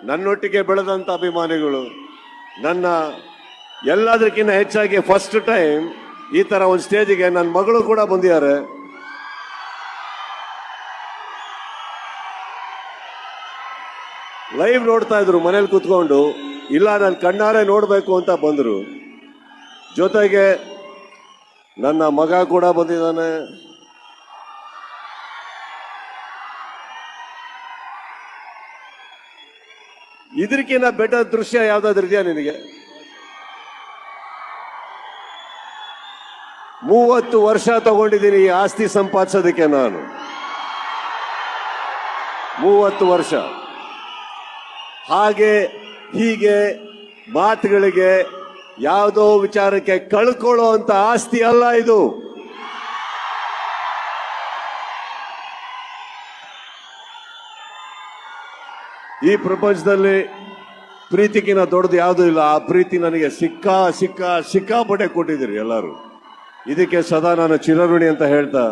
ನನ್ನೊಟ್ಟಿಗೆ ಬೆಳೆದಂತ ಅಭಿಮಾನಿಗಳು, ನನ್ನ ಎಲ್ಲದಕ್ಕಿಂತ ಹೆಚ್ಚಾಗಿ ಫಸ್ಟ್ ಟೈಮ್ ಈ ತರ ಒಂದು ಸ್ಟೇಜಿಗೆ ನನ್ನ ಮಗಳು ಕೂಡ ಬಂದಿದ್ದಾರೆ. ಲೈವ್ ನೋಡ್ತಾ ಇದ್ರು ಮನೇಲಿ ಕೂತ್ಕೊಂಡು, ಇಲ್ಲ ನಾನು ಕಣ್ಣಾರೆ ನೋಡಬೇಕು ಅಂತ ಬಂದರು. ಜೊತೆಗೆ ನನ್ನ ಮಗ ಕೂಡ ಬಂದಿದ್ದಾನೆ. ಇದಕ್ಕಿಂತ ಬೆಟರ್ ದೃಶ್ಯ ಯಾವ್ದಾದ್ರು ಇದೆಯಾ ನಿನಗೆ? 30 ವರ್ಷ ತಗೊಂಡಿದ್ದೀನಿ ಈ ಆಸ್ತಿ ಸಂಪಾದಿಸೋದಕ್ಕೆ ನಾನು. 30 ವರ್ಷ. ಹಾಗೆ ಹೀಗೆ ಮಾತುಗಳಿಗೆ ಯಾವುದೋ ವಿಚಾರಕ್ಕೆ ಕಳ್ಕೊಳ್ಳೋ ಅಂತ ಆಸ್ತಿ ಅಲ್ಲ ಇದು. ಈ ಪ್ರಪಂಚದಲ್ಲಿ ಪ್ರೀತಿಗಿನ ದೊಡ್ಡದು ಯಾವುದೂ ಇಲ್ಲ. ಆ ಪ್ರೀತಿ ನನಗೆ ಸಿಕ್ಕಾಪಟ್ಟೆ ಕೊಟ್ಟಿದ್ದೀರಿ ಎಲ್ಲರೂ. ಇದಕ್ಕೆ ಸದಾ ನಾನು ಚಿರಋಣಿ ಅಂತ ಹೇಳ್ತಾ